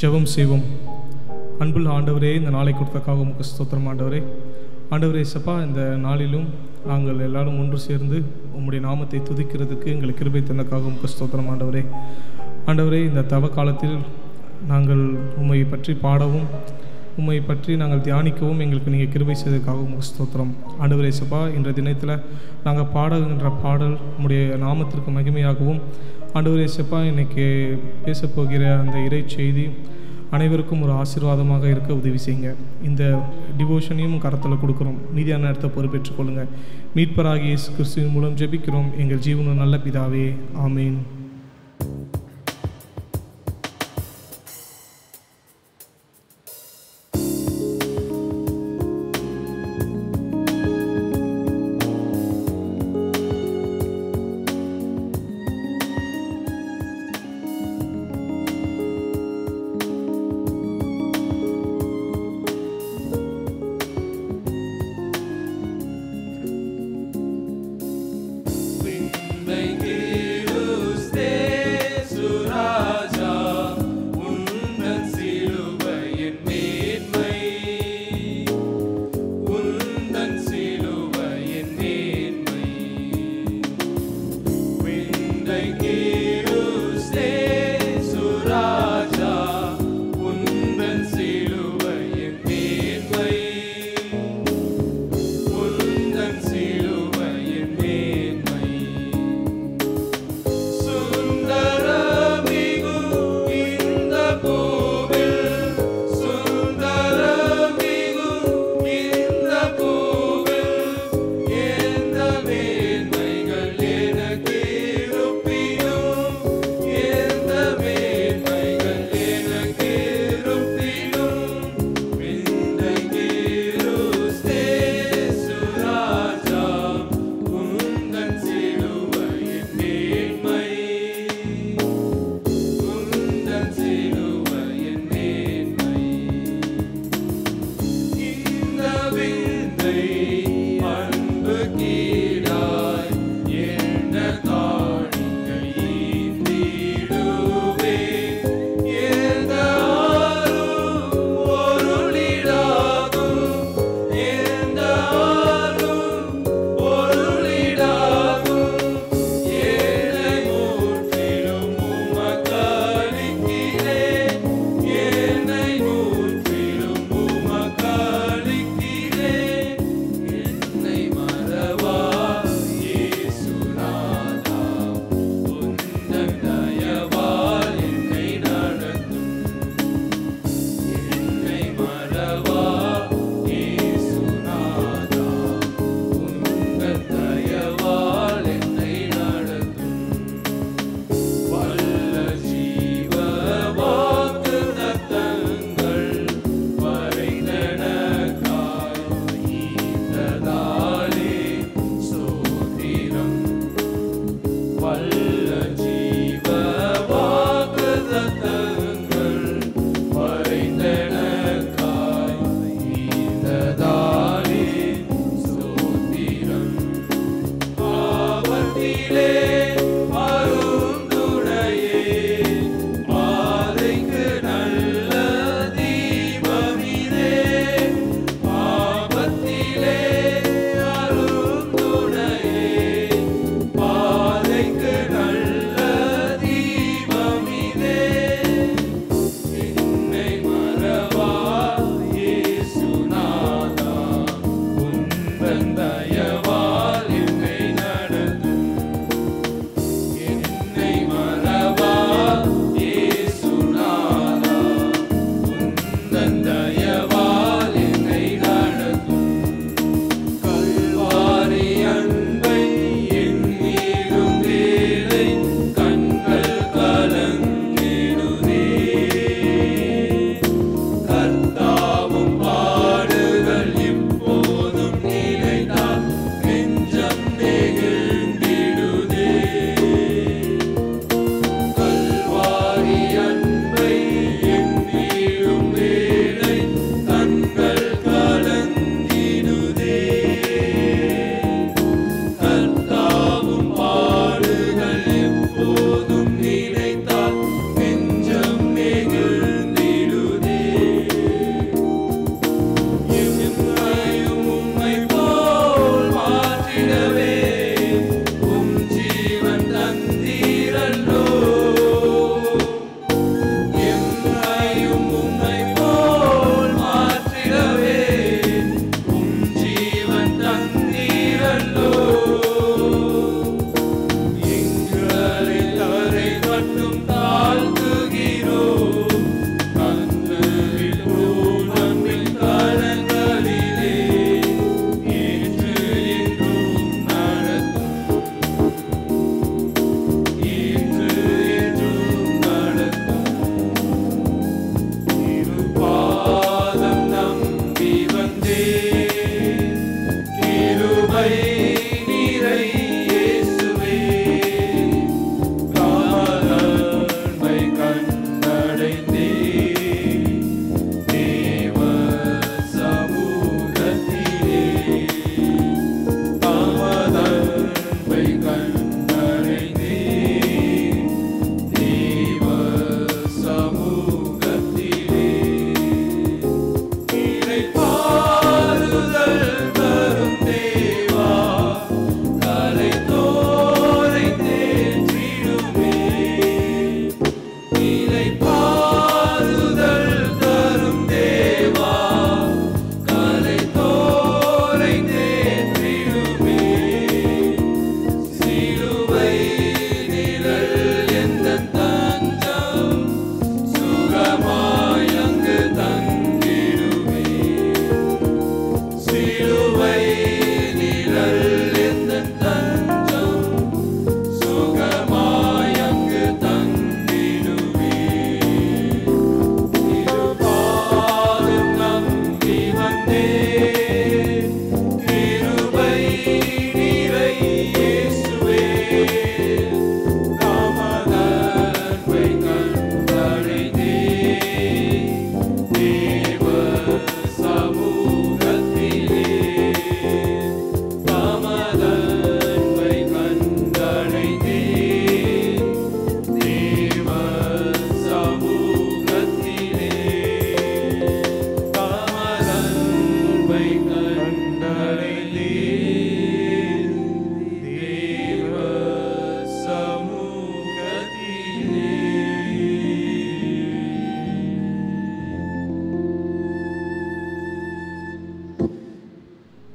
ஜெபம் செய்வோம். அன்புள்ள ஆண்டவரே, இந்த நாளை கொடுத்தக்காக உமக்கு ஸ்தோத்திரம் ஆண்டவரே. ஆண்டவரே சப்பா, இந்த நாளிலும் நாங்கள் எல்லாரும் ஒன்று சேர்ந்து உம்முடைய நாமத்தை துதிக்கிறதுக்கு எங்களுக்கு கிருபை தந்தக்காக உமக்கு ஸ்தோத்திரம் ஆண்டவரே. ஆண்டவரே, இந்த தவ காலத்தில் நாங்கள் உம்மை பற்றி பாடவும் உம்மை பற்றி நாங்கள் தியானிக்கவும் எங்களுக்கு நீங்கள் கிருபை செய்ததுக்காக உமக்கு ஸ்தோத்திரம் ஆண்டவரே சப்பா. இன்றைய தினத்தில் நாங்கள் பாடுகின்ற பாடல் உம்முடைய நாமத்திற்கு மகிமையாகவும் ஆண்டவரே சப்பா, இன்றைக்கி பேசப்போகிற அந்த இறை செய்தி அனைவருக்கும் ஒரு ஆசீர்வாதமாக இருக்க உதவி செய்யுங்க. இந்த டிவோஷனையும் கரத்தில் கொடுக்குறோம். மீதியான நேரத்தை பொறுப்பேற்றுக் கொள்ளுங்கள். மீட்பராகிய இயேசு கிறிஸ்துவின் மூலம் ஜெபிக்கிறோம் எங்கள் ஜீவனும் நல்ல பிதாவே, ஆமீன். Maravilha.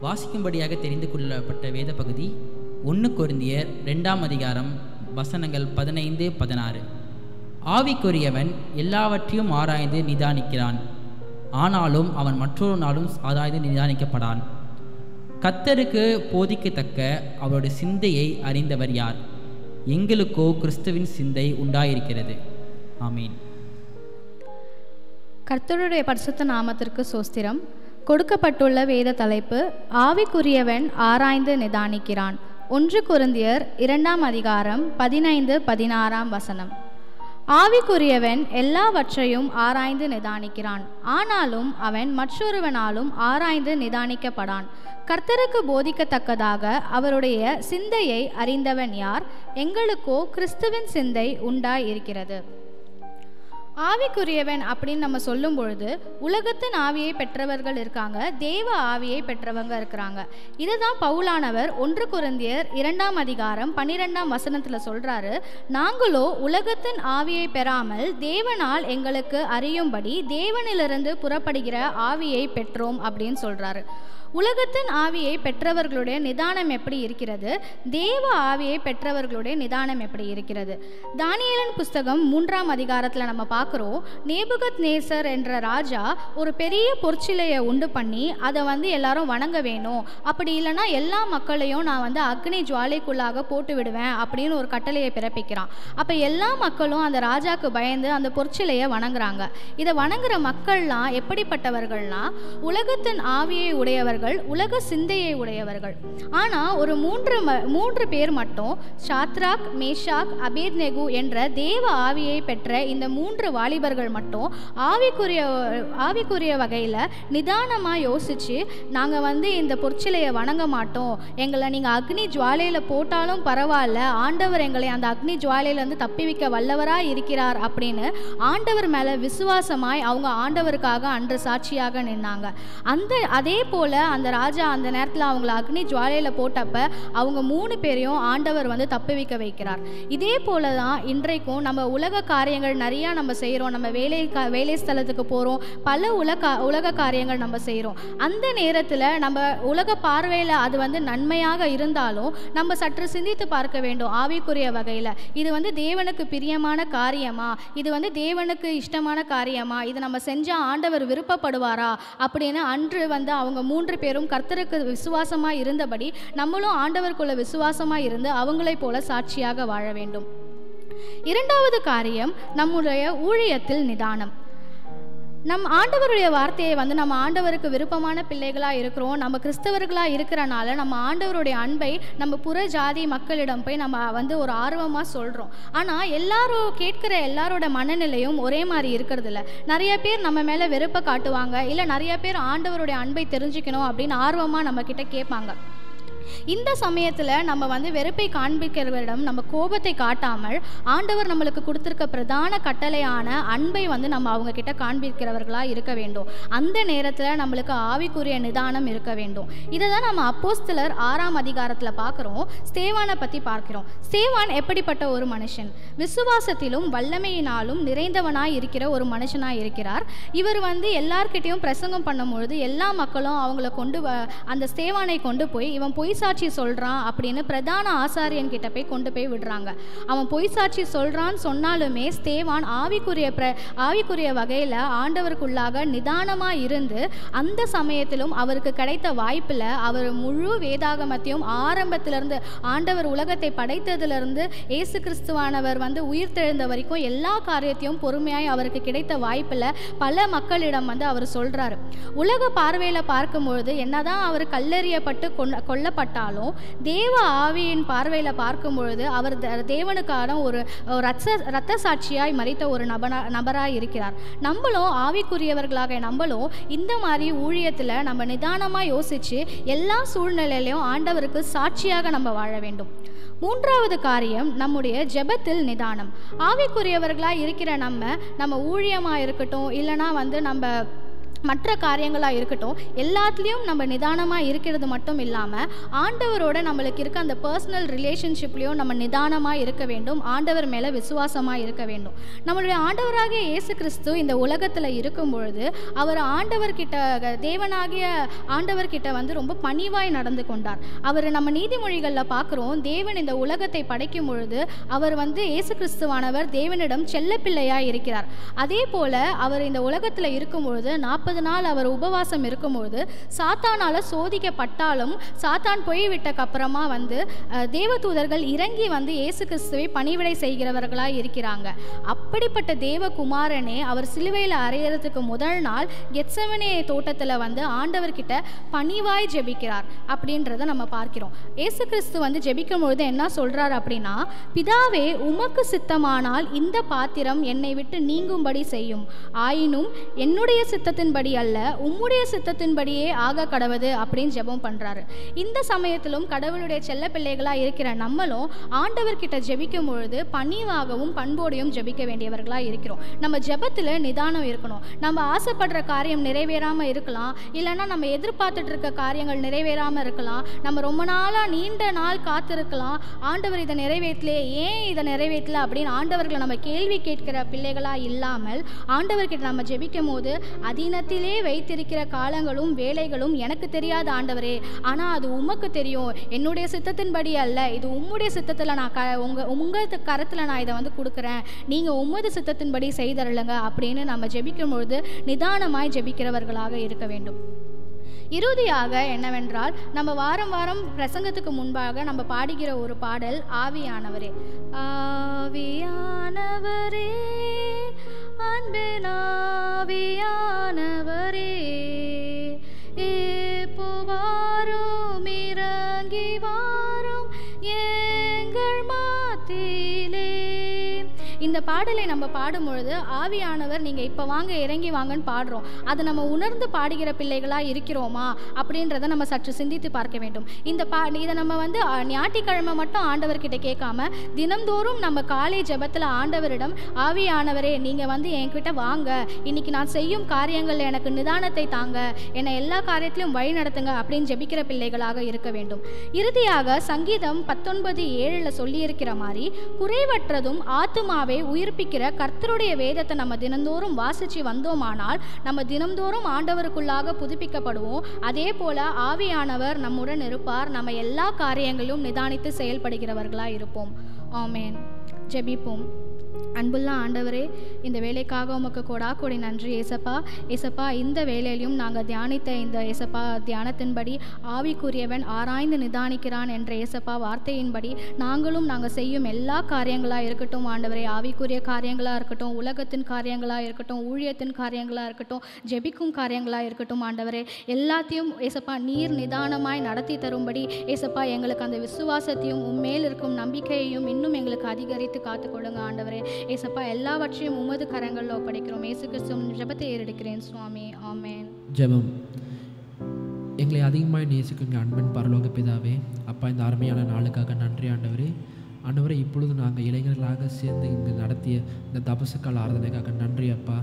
வாசிக்கும்படியாக தெரிந்து கொள்ளப்பட்ட வேத பகுதி 1 கொரிந்தியர் 2ஆம் அதிகாரம் வசனங்கள் 15-16. ஆவிக்குரியவன் எல்லாவற்றையும் ஆராய்ந்து நிதானிக்கிறான், ஆனாலும் அவன் மற்றொரு நாளும் ஆராய்ந்து நிதானிக்கப்படான். கர்த்தருக்கு போதிக்கத்தக்க அவருடைய சிந்தையை அறிந்தவர் யார்? எங்களுக்கோ கிறிஸ்துவின் சிந்தை உண்டாயிருக்கிறது. ஆமீன். கர்த்தருடைய பரிசுத்த நாமத்திற்கு சோஸ்திரம். கொடுக்கப்பட்டுள்ள வேத தலைப்பு ஆவிக்குரியவன் ஆராய்ந்து நிதானிக்கிறான். 1 கொரிந்தியர் 2ஆம் அதிகாரம் 15-16 வசனம். ஆவிக்குரியவன் எல்லாவற்றையும் ஆராய்ந்து நிதானிக்கிறான், ஆனாலும் அவன் மற்றொருவனாலும் ஆராய்ந்து நிதானிக்கப்படான். கர்த்தருக்கு போதிக்கத்தக்கதாக அவருடைய சிந்தையை அறிந்தவன் யார்? எங்களுக்கோ கிறிஸ்துவின் சிந்தை உண்டாய் இருக்கிறது. ஆவிக்குரியவன் அப்படின்னு நம்ம சொல்லும் பொழுது உலகத்தின் ஆவியை பெற்றவர்கள் இருக்காங்க, தேவ ஆவியை பெற்றவங்க இருக்கிறாங்க. இதுதான் பவுலானவர் 1 கொரிந்தியர் 2ஆம் அதிகாரம் 12ஆம் வசனத்தில் சொல்றாரு, நாங்களோ உலகத்தின் ஆவியை பெறாமல் தேவனால் எங்களுக்கு அறியும்படி தேவனிலிருந்து புறப்படுகிற ஆவியை பெற்றோம் அப்படின்னு சொல்றாரு. உலகத்தின் ஆவியை பெற்றவர்களுடைய நிதானம் எப்படி இருக்கிறது? தேவ ஆவியை பெற்றவர்களுடைய நிதானம் எப்படி இருக்கிறது? தானியேலின் புஸ்தகம் 3ஆம் அதிகாரத்தில் நம்ம பார்க்குறோம், நேபுகத்நேசர் என்ற ராஜா ஒரு பெரிய பொற்சிலையை உண்டு பண்ணி அதை எல்லாரும் வணங்க வேணும், அப்படி இல்லைன்னா எல்லா மக்களையும் நான் அக்னி ஜுவாலைக்குள்ளாக போட்டு விடுவேன் அப்படின்னு ஒரு கட்டளையை பிறப்பிக்கிறான். அப்போ எல்லா மக்களும் அந்த ராஜாக்கு பயந்து அந்த பொற்சிலையை வணங்குறாங்க. இதை வணங்குற மக்கள்லாம் எப்படிப்பட்டவர்கள்னா உலகத்தின் ஆவியை உடையவர்கள், உலக சிந்தையை உடையவர்கள். ஆனா ஒரு மூன்று பேர் மட்டும், சாத்ராக், மேஷாக், அபேத்நேகு என்ற தேவ ஆவியை பெற்ற இந்த 3 வாலிபர்கள் மட்டும் ஆவிக்குரிய வகையில நிதானமா யோசிச்சு, நாங்க இந்த பொற்சிலையை வணங்க மாட்டோம், எங்களை நீங்க அக்னி ஜுவாலையில போட்டாலும் பரவாயில்ல, ஆண்டவர் எங்களை அந்த அக்னி ஜுவாலையிலிருந்து தப்பிவிக்க வல்லவரா இருக்கிறார் அப்படின்னு ஆண்டவர் மேல விசுவாசமாய் அவங்க ஆண்டவருக்காக அன்று சாட்சியாக நின்னாங்க. அதே போல அந்த ராஜா அந்த நேரத்தில் அவங்கள அக்னி ஜுவாலையில் போட்டப்ப அவங்க 3 பேரையும் ஆண்டவர் தப்புவிக்க வைக்கிறார். இதே போல தான் இன்றைக்கும் நம்ம உலக காரியங்கள் நிறையா நம்ம செய்கிறோம். நம்ம வேலை ஸ்தலத்துக்கு போகிறோம், பல உலக காரியங்கள் நம்ம செய்கிறோம். அந்த நேரத்தில் நம்ம உலக பார்வையில் அது நன்மையாக இருந்தாலும் நம்ம சற்று சிந்தித்து பார்க்க வேண்டும். ஆவிக்குரிய வகையில் இது தேவனுக்கு பிரியமான காரியமா, இது தேவனுக்கு இஷ்டமான காரியமா, இது நம்ம செஞ்சால் ஆண்டவர் விருப்பப்படுவாரா அப்படின்னு அன்று அவங்க 3 பேரும் கர்த்தருக்கு விசுவாசமாக இருந்தபடி நம்மளும் ஆண்டவருக்குள்ள விசுவாசமாக இருந்து அவங்களைப் போல சாட்சியாக வாழ வேண்டும். 2வது காரியம் நம்முடைய ஊழியத்தில் நிதானம். நம் ஆண்டவருடைய வார்த்தையை நம்ம ஆண்டவருக்கு விருப்பமான பிள்ளைகளாக இருக்கிறோம், நம்ம கிறிஸ்தவர்களாக இருக்கிறனால நம்ம ஆண்டவருடைய அன்பை நம்ம புற ஜாதி மக்களிடம் போய் நம்ம ஒரு ஆர்வமாக சொல்கிறோம். ஆனால் எல்லாரும் கேட்குற எல்லாரோட மனநிலையும் ஒரே மாதிரி இருக்கிறது இல்லை. நிறைய பேர் நம்ம மேலே வெறுப்பை காட்டுவாங்க, இல்லை நிறைய பேர் ஆண்டவருடைய அன்பை தெரிஞ்சுக்கணும் அப்படின்னு ஆர்வமாக நம்மக்கிட்ட கேட்பாங்க. இந்த சமயத்தில் நம்ம வெறுப்பை காண்பிக்கிறவரிடம் நம்ம கோபத்தை காட்டாமல் ஆண்டவர் நம்மளுக்கு கொடுத்துருக்க பிரதான கட்டளையான அன்பை நம்ம அவங்க கிட்ட காண்பிக்கிறவர்களாக இருக்க வேண்டும். அந்த நேரத்தில் நம்மளுக்கு ஆவிக்குரிய நிதானம் இருக்க வேண்டும். இதை தான் நம்ம அப்போஸ்தலர் 6ஆம் அதிகாரத்தில் பார்க்குறோம். ஸ்தேவானை பற்றி பார்க்கிறோம். ஸ்தேவான் எப்படிப்பட்ட ஒரு மனுஷன்? விசுவாசத்திலும் வல்லமையினாலும் நிறைந்தவனாய் இருக்கிற ஒரு மனுஷனாக இருக்கிறார். இவர் எல்லார்கிட்டையும் பிரசங்கம் பண்ணும்பொழுது எல்லா மக்களும் அவங்கள அந்த ஸ்தேவானை கொண்டு போய் இவன் பொய் சாட்சி சொல்றான் அப்படின்னு பிரதான ஆசாரியன் கிட்ட கொண்டு போய் விடுறாங்க. அவன் பொய் சாட்சி சொல்றான்னு சொன்னாலுமே ஸ்தேவான் ஆவிக்குரிய வகையில ஆண்டவருக்குள்ளாக நிதானமா இருந்து அந்த சமயத்திலும் அவருக்கு கிடைத்த வாய்ப்புல அவர் முழு வேதாகமத்தையும் ஆரம்பத்திலிருந்து ஆண்டவர் உலகத்தை படைத்ததிலிருந்து இயேசு கிறிஸ்துவானவர் உயிர்த்தெழுந்த வரைக்கும் எல்லா காரியத்தையும் பொறுமையாய் அவருக்கு கிடைத்த வாய்ப்புல பல மக்களிடம் அவர் சொல்றாரு. உலக பார்வையில பார்க்கும்பொழுது என்னதான் அவர் கல்லெறியப்பட்டு கொல்லப்பட்டாலும் தேவ ஆவியின் பார்வையில் பார்க்கும் பொழுது அவர் தேவனுக்கான ஒரு இரத்த சாட்சியாய் மரித்த ஒரு நபராய் இருக்கிறார். நம்மளும் ஆவிக்குரியவர்களாக நம்மளும் இந்த மாதிரி ஊழியத்தில் நம்ம நிதானமாக யோசித்து எல்லா சூழ்நிலையிலையும் ஆண்டவருக்கு சாட்சியாக நம்ம வாழ வேண்டும். 3வது காரியம் நம்முடைய ஜெபத்தில் நிதானம். ஆவிக்குரியவர்களாக இருக்கிற நம்ம ஊழியமாக இருக்கட்டும், இல்லைனா நம்ம மற்ற காரியங்களாக இருக்கட்டும், எல்லாத்துலேயும் நம்ம நிதானமாக இருக்கிறது மட்டும் இல்லாமல் ஆண்டவரோட நம்மளுக்கு இருக்க அந்த பர்சனல் ரிலேஷன்ஷிப்லேயும் நம்ம நிதானமாக இருக்க வேண்டும். ஆண்டவர் மேலே விசுவாசமாக இருக்க வேண்டும். நம்மளுடைய ஆண்டவராகிய இயேசு கிறிஸ்து இந்த உலகத்தில் இருக்கும் பொழுது அவர் தேவனாகிய ஆண்டவர்கிட்ட வந்து ரொம்ப பணிவாய் நடந்து கொண்டார். அவர் நம்ம நீதிமொழிகளில் பார்க்குறோம், தேவன் இந்த உலகத்தை படைக்கும் பொழுது அவர் வந்து இயேசு கிறிஸ்துவானவர் தேவனிடம் செல்ல பிள்ளையாக இருக்கிறார். அதே போல் அவர் இந்த உலகத்தில் இருக்கும் பொழுது 40 நாள் அவர் உபவாசம் இருக்கும்போது சாத்தானால் சோதிக்கப்பட்டாலும் சாத்தான் போய்விட்டக்கு அப்புறமா வந்து தேவதூதர்கள் இறங்கி வந்து இயேசு கிறிஸ்துவை பணிவிடை செய்கிறவர்களாக இருக்கிறாங்க. அப்படிப்பட்ட தேவகுமாரனே அவர் சிலுவையில் அறையறதுக்கு முதல் நாள் கெத்செமனே தோட்டத்தில் வந்து ஆண்டவர்கிட்ட பணிவாய் ஜெபிக்கிறார் அப்படின்றத நம்ம பார்க்கிறோம். இயேசு கிறிஸ்து வந்து ஜெபிக்கும் பொழுது என்ன சொல்றார் அப்படின்னா, பிதாவே உமக்கு சித்தமானால் இந்த பாத்திரம் என்னை விட்டு நீங்கும்படி செய்யும், ஆயினும் என்னுடைய சித்தத்தின்படி அல்ல உம்முடைய சித்தத்தின்படியே ஆக கடவுது அப்படின்னு ஜெபம் பண்றாரு. இந்த சமயத்திலும் கடவுளுடைய செல்ல பிள்ளைகளாக இருக்கிற நம்மளும் ஆண்டவர்கிட்ட ஜெபிக்கும் பொழுது பணிவாகவும் பண்போடையும் ஜெபிக்க வேண்டியவர்களாக இருக்கிறோம். நம்ம ஜெபத்தில் நிதானம் இருக்கணும். நம்ம ஆசைப்படுற காரியம் நிறைவேறாமல் இருக்கலாம், இல்லைன்னா நம்ம எதிர்பார்த்துட்டு இருக்க காரியங்கள் நிறைவேறாமல் இருக்கலாம். நம்ம ரொம்ப நாளாக நீண்ட நாள் காத்திருக்கலாம், ஆண்டவர் இதை நிறைவேற்றலே, ஏன் இதை நிறைவேற்றல அப்படின்னு ஆண்டவர்களை நம்ம கேள்வி கேட்கிற பிள்ளைகளாக இல்லாமல் ஆண்டவர்கிட்ட நம்ம ஜெபிக்கும் போது அதீனத்திலே வைத்திருக்கிற காலங்களும் வேலைகளும் எனக்கு தெரியாத ஆண்டவரே, ஆனால் அது உமக்கு தெரியும், என்னுடைய சித்தத்தின்படி அல்ல, இது உம்முடைய சித்தத்தில் நான் உங்கள் கரத்தில் நான் இதை வந்து கொடுக்குறேன், நீங்கள் உம்மது சித்தத்தின்படி செய்தருளுங்க அப்படின்னு நம்ம ஜெபிக்கும் பொழுது நிதானமாய் ஜெபிக்கிறவர்களாக இருக்க வேண்டும். இறுதியாக என்னவென்றால், நம்ம வாரம் வாரம் பிரசங்கத்துக்கு முன்பாக நம்ம பாடுகிற ஒரு பாடல் ஆவியானவரே. ஆவியானவரே, அன்பின் ஆவியானவரே, இப்போ வாரும் இறங்கி வாரும் எங்கள் மாத்திலே. இந்த பாடலை நம்ம பாடும்பொழுது ஆவியானவர் நீங்கள் இப்போ வாங்க இறங்கி வாங்கன்னு பாடுறோம். அதை நம்ம உணர்ந்து பாடுகிற பிள்ளைகளாக இருக்கிறோமா அப்படின்றத நம்ம சற்று சிந்தித்து பார்க்க வேண்டும். இதை நம்ம வந்து ஞாயிற்றுக்கிழமை மட்டும் ஆண்டவர்கிட்ட கேட்காம தினம்தோறும் நம்ம காலை ஜெபத்தில் ஆண்டவரிடம், ஆவியானவரே நீங்கள் வந்து என்கிட்ட வாங்க, இன்னைக்கு நான் செய்யும் காரியங்களில் எனக்கு நிதானத்தை தாங்க, என்னை எல்லா காரியத்திலும் வழி நடத்துங்க அப்படின்னு ஜெபிக்கிற பிள்ளைகளாக இருக்க வேண்டும். இறுதியாக சங்கீதம் 19:7 சொல்லியிருக்கிற மாதிரி, குறைவற்றதும் ஆத்துமாவை உயிர்ப்பிக்கிற கர்த்தருடைய வேதத்தை நம்ம தினந்தோறும் வாசிச்சு வந்தோமானால் நம்ம தினந்தோறும் ஆண்டவருக்குள்ளாக புதுப்பிக்கப்படுவோம். அதே போல ஆவியானவர் நம்முடன் இருப்பார். நம்ம எல்லா காரியங்களிலும் நிதானித்து செயல்படுகிறவர்களாக இருப்போம். ஆமென். ஜெபிப்போம். அன்புள்ள ஆண்டவரே, இந்த வேலைக்காக உமக்கு கொடாக்கொடி நன்றி ஏசப்பா. ஏசப்பா, இந்த வேலையிலும் நாங்கள் தியானித்த இந்த ஏசப்பா தியானத்தின்படி ஆவிக்குரியவன் ஆராய்ந்து நிதானிக்கிறான் என்ற ஏசப்பா வார்த்தையின்படி நாங்கள் செய்யும் எல்லா காரியங்களாக இருக்கட்டும் ஆண்டவரே, ஆவிக்குரிய காரியங்களாக இருக்கட்டும், உலகத்தின் காரியங்களாக இருக்கட்டும், ஊழியத்தின் காரியங்களாக இருக்கட்டும், ஜெபிக்கும் காரியங்களாக இருக்கட்டும் ஆண்டவரே, எல்லாத்தையும் ஏசப்பா நீர் நிதானமாய் நடத்தி தரும்படி ஏசப்பா எங்களுக்கு அந்த விசுவாசத்தையும் உம்மேல் இருக்கும் நம்பிக்கையையும் இன்னும் எங்களுக்கு அதிகரித்து காத்துக்கொள்ளுங்க ஆண்டவரே. ஏசப்பா, எல்லாவற்றையும் உமது கரங்களில் ஒப்படைக்கிறோம். இயேசு கிறிஸ்துவின் ஜெபத்தை ஏறெடுக்கிறேன் சுவாமி. ஆமென். ஜெபம். எங்களை அதிகமாக நேசிக்குங்க அன்பின் பரலோக பிதாவே, அப்பா இந்த அருமையான நாளுக்காக நன்றி ஆண்டவரே. ஆண்டவரே, இப்பொழுது நாங்கள் இளைஞர்களாக சேர்ந்து இங்கு நடத்திய இந்த தபசுக்கால ஆராதனைக்காக நன்றி அப்பா.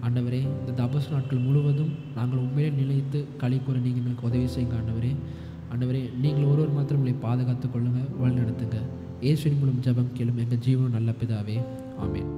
ஆண்டவரே, இந்த தபசு நாட்கள் முழுவதும் நாங்கள் உண்மையிலே நிலைத்து களி கூற நீங்கள் எங்களுக்கு உதவி செய்யுங்க ஆண்டவரே. ஆண்டவரே, நீங்கள் ஒருவர் மாத்திரம் உங்களை பாதுகாத்து கொள்ளுங்க, வழி நடத்துங்க. இயேசுவின் மூலம் ஜெபம் கேளும் எங்கள் ஜீவனும் நல்ல பிதாவே. ஆமென்.